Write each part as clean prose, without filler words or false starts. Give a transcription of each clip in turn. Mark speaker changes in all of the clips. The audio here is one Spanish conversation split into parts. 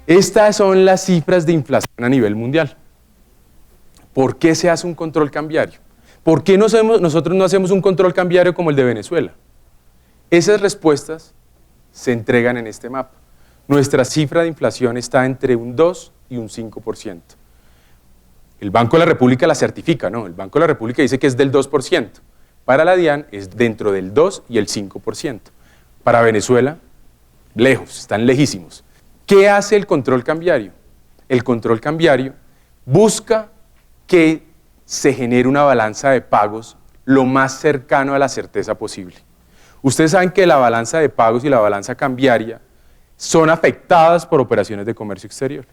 Speaker 1: Estas son las cifras de inflación a nivel mundial. ¿Por qué se hace un control cambiario? ¿Por qué nosotros no hacemos un control cambiario como el de Venezuela? Esas respuestas se entregan en este mapa. Nuestra cifra de inflación está entre un 2 y un 5%. El Banco de la República la certifica, ¿no? El Banco de la República dice que es del 2%. Para la DIAN es dentro del 2 y el 5%. Para Venezuela, lejos, están lejísimos. ¿Qué hace el control cambiario? El control cambiario busca que se genere una balanza de pagos lo más cercano a la certeza posible. Ustedes saben que la balanza de pagos y la balanza cambiaria son afectadas por operaciones de comercio exterior.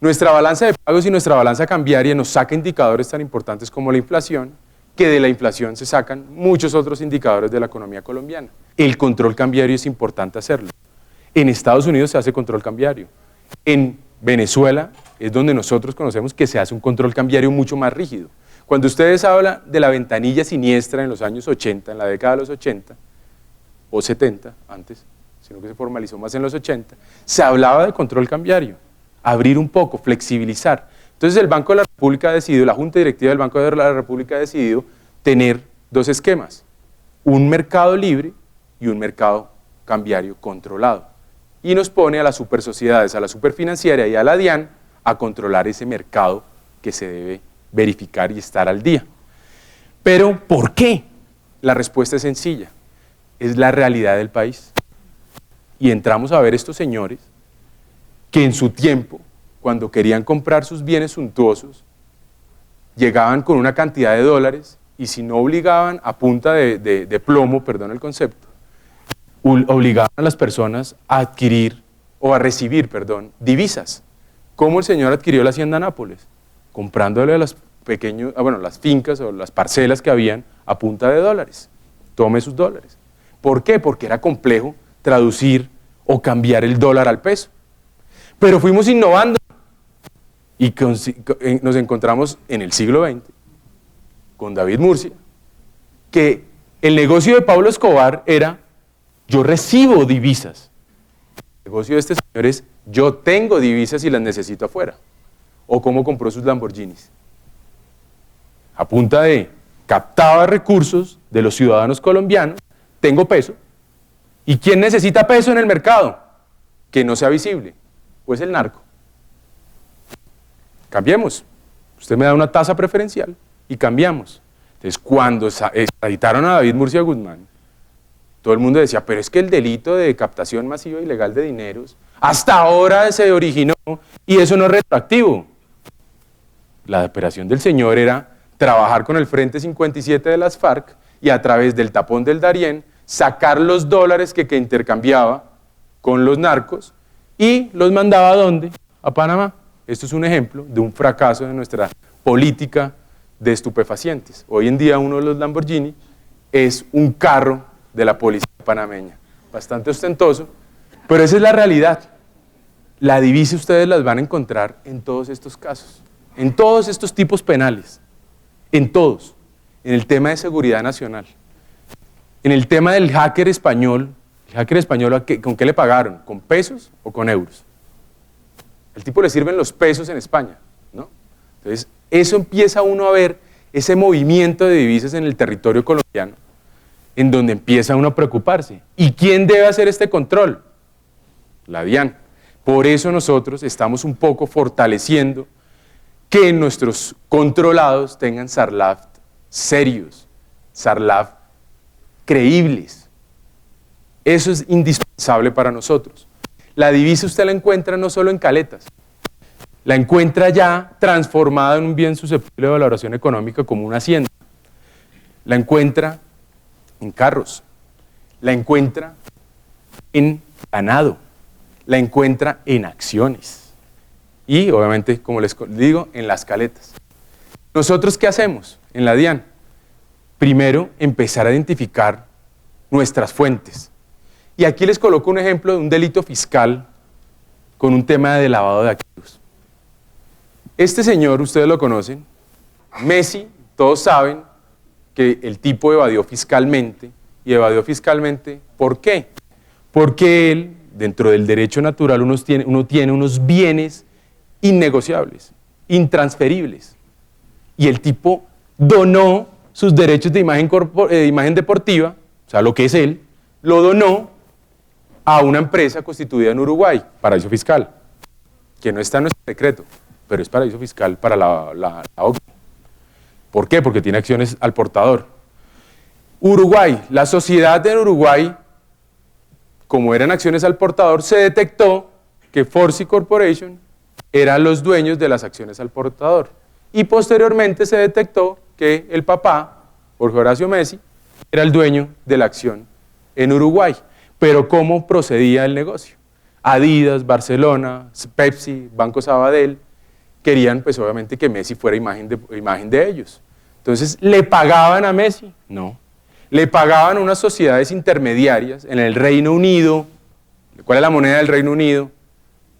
Speaker 1: Nuestra balanza de pagos y nuestra balanza cambiaria nos saca indicadores tan importantes como la inflación, que de la inflación se sacan muchos otros indicadores de la economía colombiana. El control cambiario es importante hacerlo. En Estados Unidos se hace control cambiario. En Venezuela es donde nosotros conocemos que se hace un control cambiario mucho más rígido. Cuando ustedes hablan de la ventanilla siniestra en los años 80, en la década de los 80, o 70 antes, sino que se formalizó más en los 80, se hablaba de control cambiario, abrir un poco, flexibilizar. Entonces el Banco de la República ha decidido, la Junta Directiva del Banco de la República ha decidido tener dos esquemas, un mercado libre y un mercado cambiario controlado. Y nos pone a las supersociedades, a la superfinanciera y a la DIAN a controlar ese mercado que se debe verificar y estar al día. Pero, ¿por qué? La respuesta es sencilla, es la realidad del país. Y entramos a ver estos señores que en su tiempo, cuando querían comprar sus bienes suntuosos, llegaban con una cantidad de dólares y si no obligaban a punta de plomo, perdón el concepto, obligaban a las personas a adquirir o a recibir, perdón, divisas. ¿Cómo el señor adquirió la hacienda Nápoles? Comprándole a las las fincas o las parcelas que habían a punta de dólares. Tome sus dólares. ¿Por qué? Porque era complejo traducir o cambiar el dólar al peso. Pero fuimos innovando y nos encontramos en el siglo XX con David Murcia, que el negocio de Pablo Escobar era: yo recibo divisas. El negocio de este señor es: yo tengo divisas y las necesito afuera. O cómo compró sus Lamborghinis. A punta de captaba recursos de los ciudadanos colombianos, tengo peso. ¿Y quién necesita peso en el mercado? Que no sea visible. Pues el narco. Cambiemos. Usted me da una tasa preferencial y cambiamos. Entonces, cuando extraditaron a David Murcia Guzmán, todo el mundo decía: pero es que el delito de captación masiva e ilegal de dineros hasta ahora se originó y eso no es retroactivo. La operación del señor era trabajar con el Frente 57 de las FARC y a través del tapón del Darién sacar los dólares que intercambiaba con los narcos y los mandaba ¿a dónde? A Panamá. Esto es un ejemplo de un fracaso de nuestra política de estupefacientes. Hoy en día uno de los Lamborghini es un carro de la policía panameña, bastante ostentoso, pero esa es la realidad. La divisa ustedes las van a encontrar en todos estos casos, en todos estos tipos penales, en todos, en el tema de seguridad nacional, en el tema del hacker español. El hacker español, ¿con qué le pagaron? ¿Con pesos o con euros? Al tipo le sirven los pesos en España, ¿no? Entonces, eso empieza uno a ver, ese movimiento de divisas en el territorio colombiano, en donde empieza uno a preocuparse. ¿Y quién debe hacer este control? La DIAN. Por eso nosotros estamos un poco fortaleciendo que nuestros controlados tengan SARLAF serios, SARLAF creíbles. Eso es indispensable para nosotros. La divisa usted la encuentra no solo en caletas, la encuentra ya transformada en un bien susceptible de valoración económica como una hacienda. La encuentra en carros, la encuentra en ganado, la encuentra en acciones y obviamente, como les digo, en las caletas. ¿Nosotros qué hacemos en la DIAN? Primero, empezar a identificar nuestras fuentes. Y aquí les coloco un ejemplo de un delito fiscal con un tema de lavado de activos. Este señor, ustedes lo conocen, Messi, todos saben que el tipo evadió fiscalmente, y evadió fiscalmente, ¿por qué? Porque él dentro del derecho natural uno tiene unos bienes innegociables, intransferibles. Y el tipo donó sus derechos de imagen deportiva, o sea, lo que es él, lo donó a una empresa constituida en Uruguay, paraíso fiscal, que no está en nuestro decreto, pero es paraíso fiscal para la OCDE. ¿Por qué? Porque tiene acciones al portador. Uruguay, la sociedad en Uruguay, como eran acciones al portador, se detectó que Forci Corporation eran los dueños de las acciones al portador. Y posteriormente se detectó que el papá, Jorge Horacio Messi, era el dueño de la acción en Uruguay. Pero ¿cómo procedía el negocio? Adidas, Barcelona, Pepsi, Banco Sabadell, querían pues obviamente que Messi fuera imagen de ellos. Entonces, ¿le pagaban a Messi? No. Le pagaban unas sociedades intermediarias en el Reino Unido. ¿Cuál es la moneda del Reino Unido?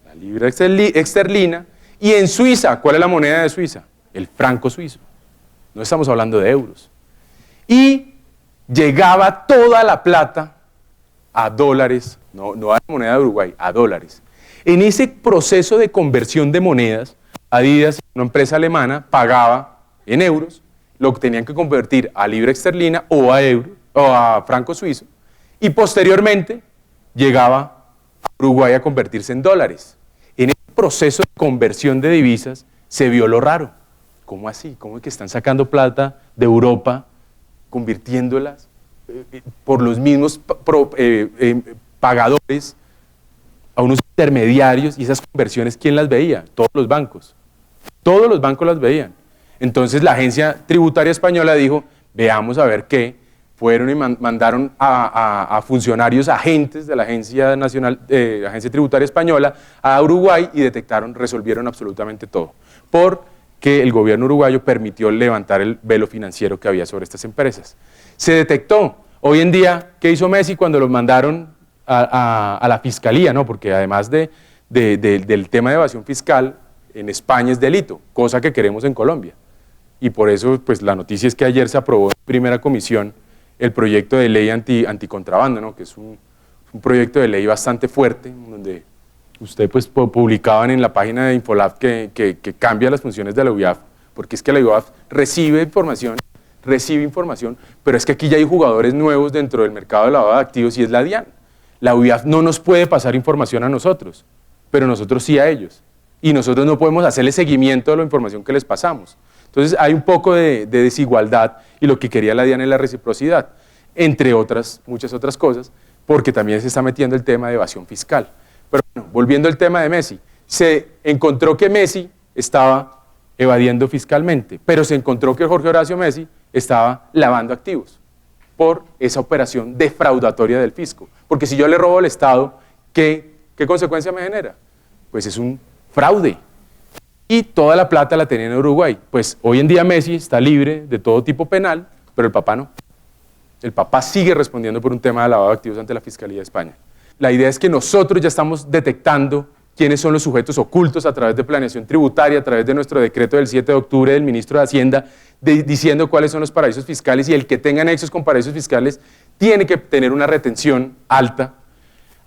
Speaker 1: La libra esterlina. Y en Suiza, ¿cuál es la moneda de Suiza? El franco suizo. No estamos hablando de euros. Y llegaba toda la plata a dólares, no a la moneda de Uruguay, a dólares. En ese proceso de conversión de monedas, Adidas, una empresa alemana, pagaba en euros, lo que tenían que convertir a libra esterlina o a euro, o a franco suizo, y posteriormente llegaba a Uruguay a convertirse en dólares. En ese proceso de conversión de divisas se vio lo raro. ¿Cómo así? ¿Cómo es que están sacando plata de Europa, convirtiéndolas por los mismos pagadores a unos intermediarios? Y esas conversiones, ¿quién las veía? Todos los bancos. Todos los bancos las veían. Entonces la agencia tributaria española dijo, veamos a ver qué. Fueron y mandaron a funcionarios, agentes de la Agencia Tributaria Española a Uruguay y resolvieron absolutamente todo. Porque el gobierno uruguayo permitió levantar el velo financiero que había sobre estas empresas. Se detectó. Hoy en día, ¿qué hizo Messi cuando los mandaron a la fiscalía? ¿No? Porque además del tema de evasión fiscal, en España es delito, cosa que queremos en Colombia. Y por eso, pues la noticia es que ayer se aprobó en primera comisión el proyecto de ley anticontrabando, ¿no? Que es un proyecto de ley bastante fuerte, donde usted pues publicaban en la página de Infolab que cambia las funciones de la UIAF, porque es que la UIAF recibe información, pero es que aquí ya hay jugadores nuevos dentro del mercado de lavado de activos y es la DIAN. La UIAF no nos puede pasar información a nosotros, pero nosotros sí a ellos. Y nosotros no podemos hacerle seguimiento a la información que les pasamos. Entonces hay un poco de desigualdad y lo que quería la DIAN es la reciprocidad, entre muchas otras cosas, porque también se está metiendo el tema de evasión fiscal. Pero bueno, volviendo al tema de Messi, se encontró que Messi estaba evadiendo fiscalmente, pero se encontró que Jorge Horacio Messi estaba lavando activos por esa operación defraudatoria del fisco. Porque si yo le robo al Estado, ¿qué consecuencia me genera? Pues es un fraude. Y toda la plata la tenía en Uruguay. Pues hoy en día Messi está libre de todo tipo penal, pero el papá no. El papá sigue respondiendo por un tema de lavado de activos ante la Fiscalía de España. La idea es que nosotros ya estamos detectando quiénes son los sujetos ocultos a través de planeación tributaria, a través de nuestro decreto del 7 de octubre del ministro de Hacienda, diciendo cuáles son los paraísos fiscales, y el que tenga nexos con paraísos fiscales tiene que tener una retención alta.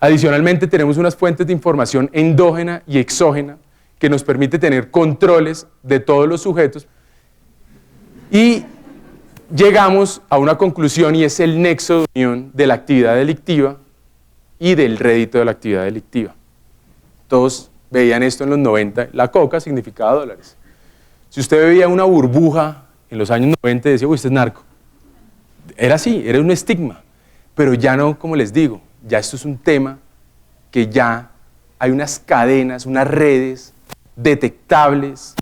Speaker 1: Adicionalmente tenemos unas fuentes de información endógena y exógena que nos permite tener controles de todos los sujetos y llegamos a una conclusión, y es el nexo de unión de la actividad delictiva y del rédito de la actividad delictiva. Todos veían esto en los 90, la coca significaba dólares. Si usted veía una burbuja en los años 90 y decía, uy, este es narco, era así, era un estigma, pero ya no, como les digo, ya esto es un tema que ya hay unas cadenas, unas redes detectables,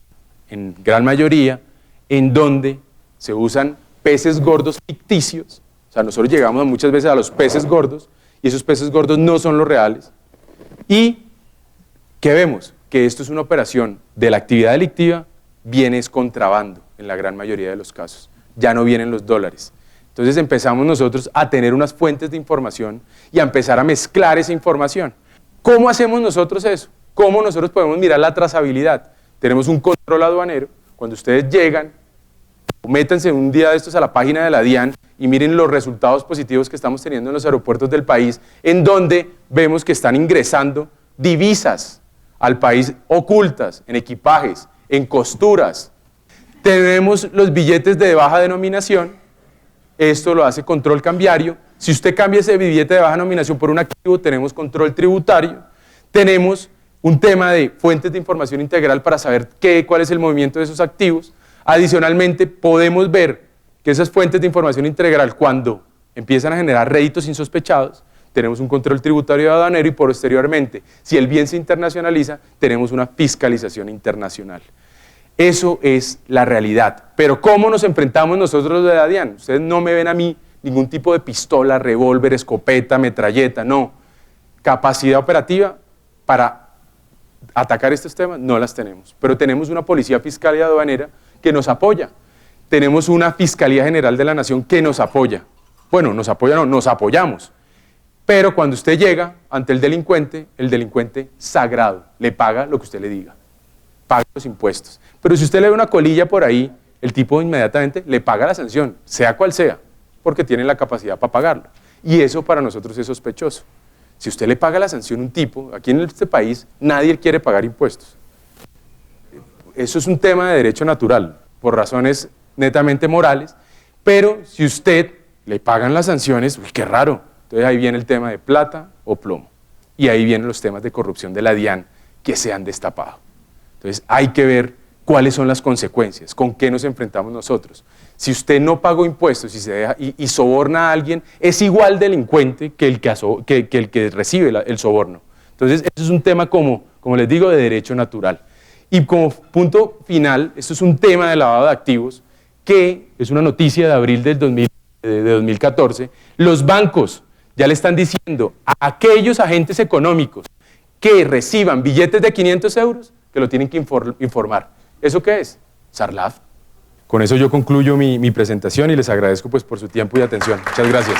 Speaker 1: en gran mayoría, en donde se usan peces gordos ficticios. O sea, nosotros llegamos muchas veces a los peces gordos, y esos peces gordos no son los reales. Y, ¿qué vemos? Que esto es una operación de la actividad delictiva, viene es contrabando, en la gran mayoría de los casos. Ya no vienen los dólares. Entonces empezamos nosotros a tener unas fuentes de información y a empezar a mezclar esa información. ¿Cómo hacemos nosotros eso? ¿Cómo nosotros podemos mirar la trazabilidad? Tenemos un control aduanero. Cuando ustedes llegan Métanse un día de estos a la página de la DIAN y miren los resultados positivos que estamos teniendo en los aeropuertos del país, en donde vemos que están ingresando divisas al país ocultas, en equipajes, en costuras. Tenemos los billetes de baja denominación, esto lo hace control cambiario. Si usted cambia ese billete de baja denominación por un activo, tenemos control tributario. Tenemos un tema de fuentes de información integral para saber cuál es el movimiento de esos activos. Adicionalmente, podemos ver que esas fuentes de información integral, cuando empiezan a generar réditos insospechados, tenemos un control tributario y aduanero, y posteriormente, si el bien se internacionaliza, tenemos una fiscalización internacional. Eso es la realidad. Pero ¿cómo nos enfrentamos nosotros de la DIAN? Ustedes no me ven a mí ningún tipo de pistola, revólver, escopeta, metralleta, no. Capacidad operativa para atacar estos temas no las tenemos, pero tenemos una policía fiscal y aduanera que nos apoya. Tenemos una Fiscalía General de la Nación que nos apoya. Bueno, nos apoya, no, nos apoyamos. Pero cuando usted llega ante el delincuente sagrado, le paga lo que usted le diga, paga los impuestos. Pero si usted le ve una colilla por ahí, el tipo inmediatamente le paga la sanción, sea cual sea, porque tiene la capacidad para pagarlo. Y eso para nosotros es sospechoso. Si usted le paga la sanción a un tipo, aquí en este país nadie quiere pagar impuestos. Eso es un tema de derecho natural, por razones netamente morales, pero si usted le pagan las sanciones, uy, qué raro. Entonces ahí viene el tema de plata o plomo. Y ahí vienen los temas de corrupción de la DIAN que se han destapado. Entonces hay que ver cuáles son las consecuencias, con qué nos enfrentamos nosotros. Si usted no pagó impuestos y soborna a alguien, es igual delincuente que el que recibe el soborno. Entonces eso es un tema, como les digo, de derecho natural. Y como punto final, esto es un tema de lavado de activos, que es una noticia de abril de 2014, los bancos ya le están diciendo a aquellos agentes económicos que reciban billetes de 500 euros, que lo tienen que informar. ¿Eso qué es? Sarlaf. Con eso yo concluyo mi presentación y les agradezco pues por su tiempo y atención. Muchas gracias.